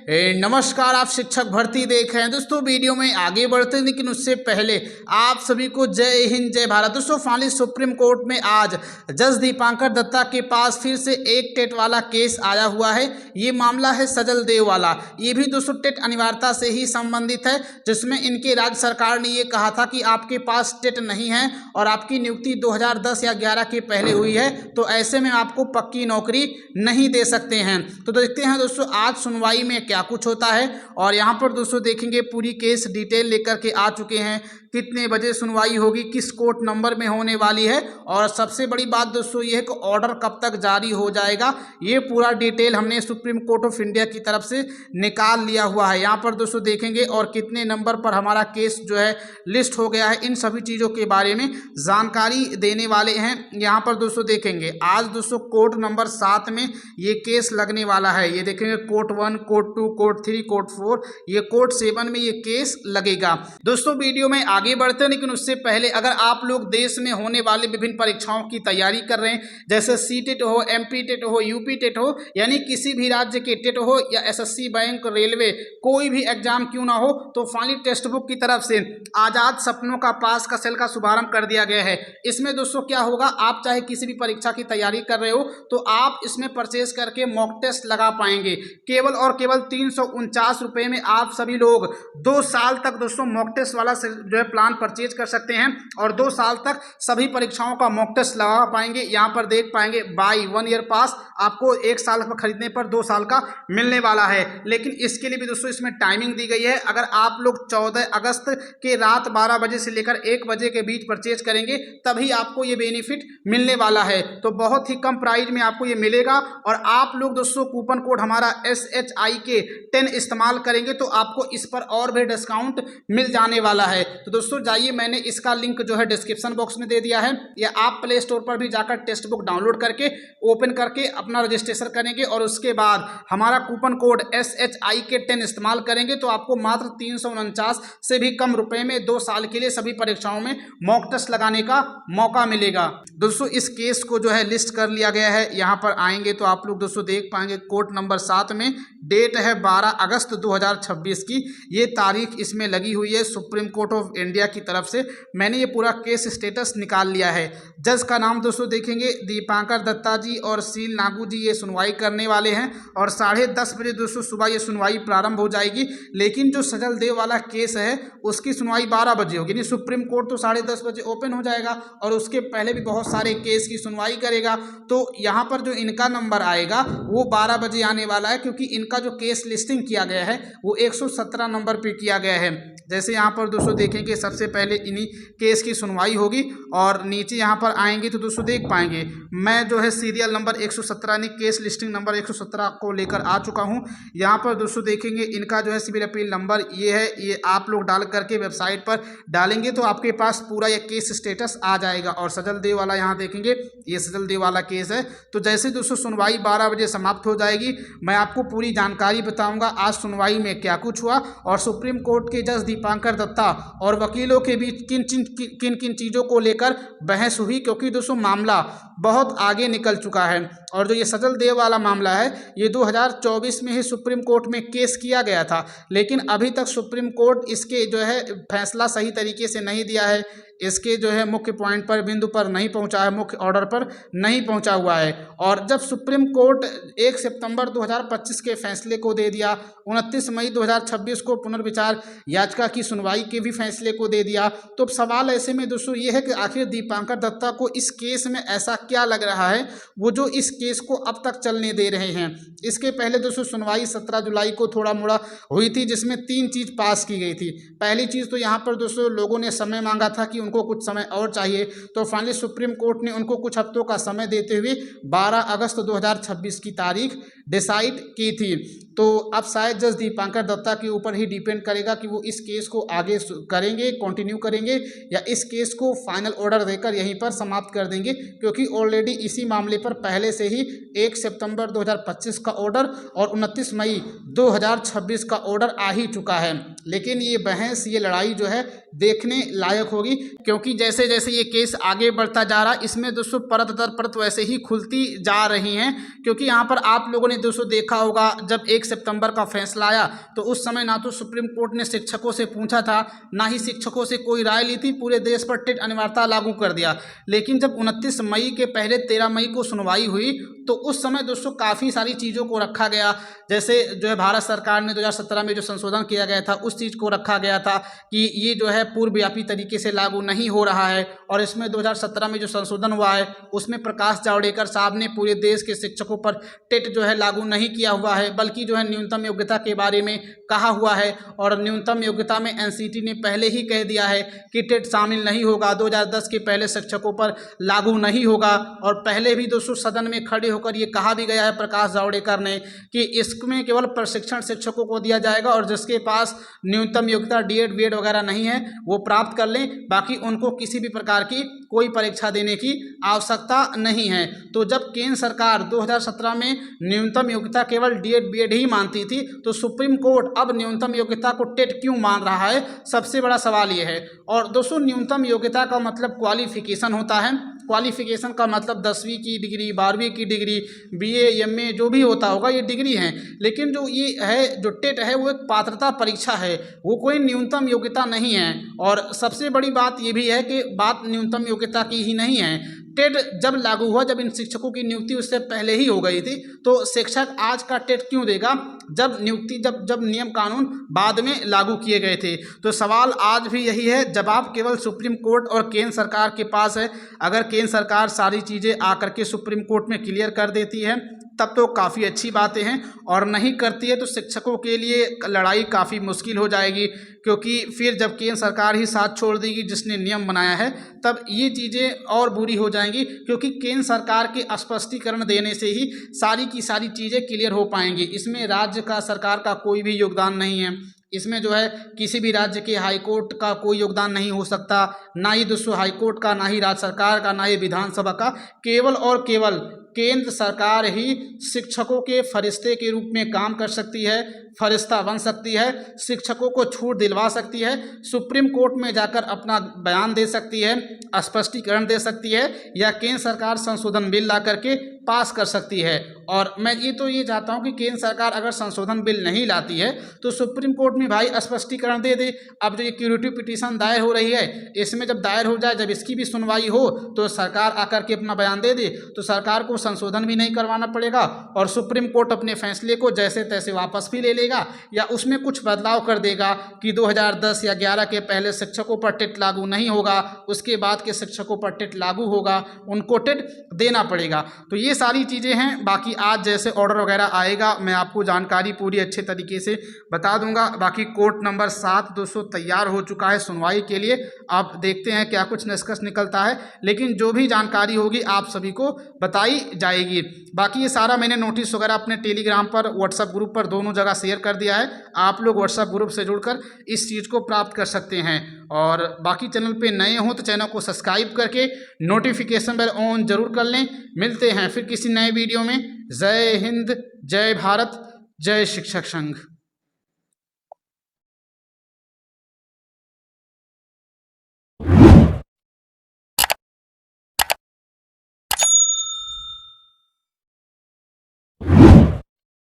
नमस्कार, आप शिक्षक भर्ती देख रहे हैं। दोस्तों वीडियो में आगे बढ़ते हैं, लेकिन उससे पहले आप सभी को जय हिंद जय भारत। दोस्तों फाइनली सुप्रीम कोर्ट में आज जज दीपांकर दत्ता के पास फिर से एक टेट वाला केस आया हुआ है। ये मामला है सजल देव वाला। ये भी दोस्तों टेट अनिवार्यता से ही संबंधित है, जिसमें इनके राज्य सरकार ने ये कहा था कि आपके पास टेट नहीं है और आपकी नियुक्ति 2010 या 11 के पहले हुई है, तो ऐसे में आपको पक्की नौकरी नहीं दे सकते हैं। तो देखते हैं दोस्तों आज सुनवाई में क्या कुछ होता है। और यहाँ पर दोस्तों देखेंगे पूरी केस डिटेल लेकर के आ चुके हैं, कितने बजे सुनवाई होगी, किस कोर्ट नंबर में होने वाली है, और सबसे बड़ी बात दोस्तों ये है कि ऑर्डर कब तक जारी हो जाएगा। ये पूरा डिटेल हमने सुप्रीम कोर्ट ऑफ इंडिया की तरफ से निकाल लिया हुआ है। यहाँ पर दोस्तों देखेंगे और कितने नंबर पर हमारा केस जो है लिस्ट हो गया है, इन सभी चीज़ों के बारे में जानकारी देने वाले हैं। यहाँ पर दोस्तों देखेंगे आज दोस्तों कोर्ट नंबर 7 में ये केस लगने वाला है। ये देखेंगे कोर्ट 1, कोर्ट 2, कोर्ट 3, कोर्ट 4, ये कोर्ट 7 में ये केस लगेगा। दोस्तों वीडियो में आगे बढ़ते हैं, लेकिन उससे पहले अगर आप लोग देश में होने वाले विभिन्न परीक्षाओं की तैयारी कर रहे हैं, जैसे सीटेट हो, एमपी टेट हो, यूपी टेट हो, यानी किसी भी राज्य के टेट हो या एसएससी, बैंक, रेलवे, कोई भी एग्जाम क्यों ना हो, तो फाइनली टेक्स्ट बुक की तरफ से आजाद सपनों का पास का सेल का शुभारंभ कर दिया गया है। इसमें दोस्तों क्या होगा, आप चाहे किसी भी परीक्षा की तैयारी कर रहे हो तो आप इसमें परचेज करके मॉक टेस्ट लगा पाएंगे। केवल और केवल 349 रुपये में आप सभी लोग 2 साल तक दोस्तों मॉक टेस्ट वाला जो है प्लान परचेज कर सकते हैं और 2 साल तक सभी परीक्षाओं का मॉक टेस्ट लगा पाएंगे। यहाँ पर देख पाएंगे बाई 1 ईयर पास आपको 1 साल का खरीदने पर 2 साल का मिलने वाला है। लेकिन इसके लिए भी दोस्तों इसमें टाइमिंग दी गई है। अगर आप लोग 14 अगस्त के रात 12 बजे से लेकर 1 बजे के बीच परचेज करेंगे तभी आपको ये बेनिफिट मिलने वाला है। तो बहुत ही कम प्राइस में आपको ये मिलेगा। और आप लोग दोस्तों कूपन कोड हमारा SHIK10 इस्तेमाल करेंगे तो आपको इस पर और भी डिस्काउंट मिल जाने वाला है। तो दोस्तों जाइए, मैंने इसका लिंक जो है डिस्क्रिप्शन बॉक्स में दे दिया है, या आप प्ले स्टोर पर भी जाकर टेक्स्ट बुक डाउनलोड करके ओपन करके अपना रजिस्ट्रेशन करेंगे और उसके बाद हमारा कूपन कोड SHIK10 इस्तेमाल करेंगे तो आपको मात्र 349 से भी कम रुपए में 2 साल के लिए सभी परीक्षाओं में मॉक टेस्ट लगाने का मौका मिलेगा। दोस्तों इस केस को जो है लिस्ट कर लिया गया है। यहाँ पर आएंगे तो आप लोग दोस्तों देख पाएंगे कोर्ट नंबर 7 में डेट है 12 अगस्त 2026 की। ये तारीख इसमें लगी हुई है सुप्रीम कोर्ट ऑफ इंडिया की तरफ से। मैंने ये पूरा केस स्टेटस निकाल लिया है। जज का नाम दोस्तों देखेंगे दीपांकर दत्ता जी और सील नागू जी ये सुनवाई करने वाले हैं और 10:30 बजे दोस्तों सुबह ये सुनवाई प्रारंभ हो जाएगी। लेकिन जो सजल देव वाला केस है उसकी सुनवाई 12 बजे होगी। यानी सुप्रीम कोर्ट तो 10:30 बजे ओपन हो जाएगा और उसके पहले भी बहुत सारे केस की सुनवाई करेगा। तो यहाँ पर जो इनका नंबर आएगा वो 12 बजे आने वाला है, क्योंकि इनका जो केस लिस्टिंग किया गया है वो 117 नंबर पे किया गया है। जैसे यहाँ पर दोस्तों देखेंगे सबसे पहले इन्हीं केस की सुनवाई होगी और नीचे यहाँ पर आएंगे तो दोस्तों देख पाएंगे मैं जो है सीरियल नंबर 117 यानी केस लिस्टिंग नंबर 117 को लेकर आ चुका हूँ। यहाँ पर दोस्तों देखेंगे इनका जो है सिविल अपील नंबर ये है। ये आप लोग डाल करके वेबसाइट पर डालेंगे तो आपके पास पूरा ये केस स्टेटस आ जाएगा। और सजल देव वाला यहाँ देखेंगे ये सजल देव वाला केस है। तो जैसे दोस्तों सुनवाई 12 बजे समाप्त हो जाएगी, मैं आपको पूरी जानकारी बताऊंगा आज सुनवाई में क्या कुछ हुआ और सुप्रीम कोर्ट के जज दीपांकर दत्ता और वकीलों के बीच किन किन चीज़ों को लेकर बहस हुई, क्योंकि दोस्तों मामला बहुत आगे निकल चुका है। और जो ये सजल देव वाला मामला है ये 2024 में ही सुप्रीम कोर्ट में केस किया गया था, लेकिन अभी तक सुप्रीम कोर्ट इसके जो है फैसला सही तरीके से नहीं दिया है। इसके जो है मुख्य पॉइंट पर बिंदु पर नहीं पहुंचा है, मुख्य ऑर्डर पर नहीं पहुंचा हुआ है। और जब सुप्रीम कोर्ट 1 सितंबर 2025 के फैसले को दे दिया, 29 मई 2026 को पुनर्विचार याचिका की सुनवाई के भी फैसले को दे दिया, तो सवाल ऐसे में दोस्तों ये है कि आखिर दीपांकर दत्ता को इस केस में ऐसा क्या लग रहा है वो जो इस केस को अब तक चलने दे रहे हैं। इसके पहले दोस्तों सुनवाई 17 जुलाई को थोड़ा मोड़ा हुई थी, जिसमें 3 चीज़ पास की गई थी। पहली चीज़ तो यहाँ पर दोस्तों लोगों ने समय मांगा था कि उनको कुछ समय और चाहिए, तो फाइनली सुप्रीम कोर्ट ने उनको कुछ हफ्तों का समय देते हुए 12 अगस्त 2026 की तारीख डिसाइड की थी। तो अब शायद जज दीपांकर दत्ता के ऊपर ही डिपेंड करेगा कि वो इस केस को आगे करेंगे, कंटिन्यू करेंगे, या इस केस को फाइनल ऑर्डर देकर यहीं पर समाप्त कर देंगे, क्योंकि ऑलरेडी इसी मामले पर पहले से ही 1 सितंबर 2025 का ऑर्डर और 29 मई 2026 का ऑर्डर आ ही चुका है। लेकिन ये बहस, ये लड़ाई जो है देखने लायक होगी, क्योंकि जैसे जैसे ये केस आगे बढ़ता जा रहा है इसमें दोस्तों परत दर परत वैसे ही खुलती जा रही हैं। क्योंकि यहाँ पर आप लोगों ने दोस्तों देखा होगा, जब 1 सितंबर का फैसला आया तो उस समय ना तो सुप्रीम कोर्ट ने शिक्षकों से पूछा था, ना ही शिक्षकों से कोई राय ली थी, पूरे देश पर टेट अनिवार्यता लागू कर दिया। लेकिन जब 29 मई के पहले 13 मई को सुनवाई हुई तो उस समय दोस्तों काफ़ी सारी चीज़ों को रखा गया। जैसे जो है भारत सरकार ने 2017 में जो संशोधन किया गया था उस चीज़ को रखा गया था कि ये जो है पूर्वव्यापी तरीके से लागू नहीं हो रहा है। और इसमें 2017 में जो संशोधन हुआ है उसमें प्रकाश जावड़ेकर साहब ने पूरे देश के शिक्षकों पर टेट जो है लागू नहीं किया हुआ है, बल्कि जो है न्यूनतम योग्यता के बारे में कहा हुआ है। और न्यूनतम योग्यता में एनसीटी ने पहले ही कह दिया है कि टेट शामिल नहीं होगा, 2010 के पहले शिक्षकों पर लागू नहीं होगा। और पहले भी दोस्तों सदन में खड़े होकर ये कहा भी गया है प्रकाश जावड़ेकर ने कि इसमें केवल प्रशिक्षण शिक्षकों को दिया जाएगा और जिसके पास न्यूनतम योग्यता डीएड बीएड वगैरह नहीं है वो प्राप्त कर लें, बाकी उनको किसी भी प्रकार की कोई परीक्षा देने की आवश्यकता नहीं है। तो जब केंद्र सरकार 2017 में न्यूनतम योग्यता केवल डीएड बीएड ही मानती थी, तो सुप्रीम कोर्ट अब न्यूनतम योग्यता को टेट क्यों मान रहा है, सबसे बड़ा सवाल ये है। और दोस्तों न्यूनतम योग्यता का मतलब क्वालिफिकेशन होता है। क्वालिफिकेशन का मतलब 10वीं की डिग्री, 12वीं की डिग्री, बीए एमए जो भी होता होगा ये डिग्री है। लेकिन जो ये है, जो टेट है वो एक पात्रता परीक्षा है, वो कोई न्यूनतम योग्यता नहीं है। और सबसे बड़ी बात ये भी है कि बात न्यूनतम योग्यता की ही नहीं है। टेट जब लागू हुआ, जब इन शिक्षकों की नियुक्ति उससे पहले ही हो गई थी, तो शिक्षक आज का टेट क्यों देगा जब नियुक्ति जब नियम कानून बाद में लागू किए गए थे। तो सवाल आज भी यही है, जवाब केवल सुप्रीम कोर्ट और केंद्र सरकार के पास है। अगर केंद्र सरकार सारी चीज़ें आकर के सुप्रीम कोर्ट में क्लियर कर देती है तब तो काफ़ी अच्छी बातें हैं, और नहीं करती है तो शिक्षकों के लिए लड़ाई काफ़ी मुश्किल हो जाएगी। क्योंकि फिर जब केंद्र सरकार ही साथ छोड़ देगी जिसने नियम बनाया है, तब ये चीज़ें और बुरी हो जाएंगी। क्योंकि केंद्र सरकार के स्पष्टीकरण देने से ही सारी की सारी चीज़ें क्लियर हो पाएंगी। इसमें राज्य का, सरकार का कोई भी योगदान नहीं है। इसमें जो है किसी भी राज्य के हाई कोर्ट का कोई योगदान नहीं हो सकता, ना ही दोस्तों हाई कोर्ट का, ना ही राज्य सरकार का, ना ही विधानसभा का। केवल और केवल केंद्र सरकार ही शिक्षकों के फरिश्ते के रूप में काम कर सकती है, फरिश्ता बन सकती है, शिक्षकों को छूट दिलवा सकती है, सुप्रीम कोर्ट में जाकर अपना बयान दे सकती है, स्पष्टीकरण दे सकती है, या केंद्र सरकार संशोधन बिल ला करके पास कर सकती है। और मैं ये चाहता हूं कि केंद्र सरकार अगर संशोधन बिल नहीं लाती है तो सुप्रीम कोर्ट में भाई स्पष्टीकरण दे दे। अब जो ये क्यूरेटिव पिटीशन दायर हो रही है, इसमें जब दायर हो जाए, जब इसकी भी सुनवाई हो तो सरकार आकर के अपना बयान दे दे, तो सरकार को संशोधन भी नहीं करवाना पड़ेगा और सुप्रीम कोर्ट अपने फैसले को जैसे तैसे वापस भी ले लेगा, या उसमें कुछ बदलाव कर देगा कि 2010 या 11 के पहले शिक्षकों पर टेट लागू नहीं होगा, उसके बाद के शिक्षकों पर टेट लागू होगा, उनको टेट देना पड़ेगा। तो ये सारी चीज़ें हैं। बाकी आज जैसे ऑर्डर वगैरह आएगा मैं आपको जानकारी पूरी अच्छे तरीके से बता दूंगा। बाकी कोर्ट नंबर 7 दोस्तों तैयार हो चुका है सुनवाई के लिए। आप देखते हैं क्या कुछ निष्कर्ष निकलता है, लेकिन जो भी जानकारी होगी आप सभी को बताई जाएगी। बाकी ये सारा मैंने नोटिस वगैरह अपने टेलीग्राम पर, व्हाट्सएप ग्रुप पर, दोनों जगह शेयर कर दिया है। आप लोग व्हाट्सएप ग्रुप से जुड़कर इस चीज़ को प्राप्त कर सकते हैं। और बाकी चैनल पे नए हो तो चैनल को सब्सक्राइब करके नोटिफिकेशन बेल ऑन जरूर कर लें। मिलते हैं फिर किसी नए वीडियो में। जय हिंद, जय भारत, जय शिक्षक संघ।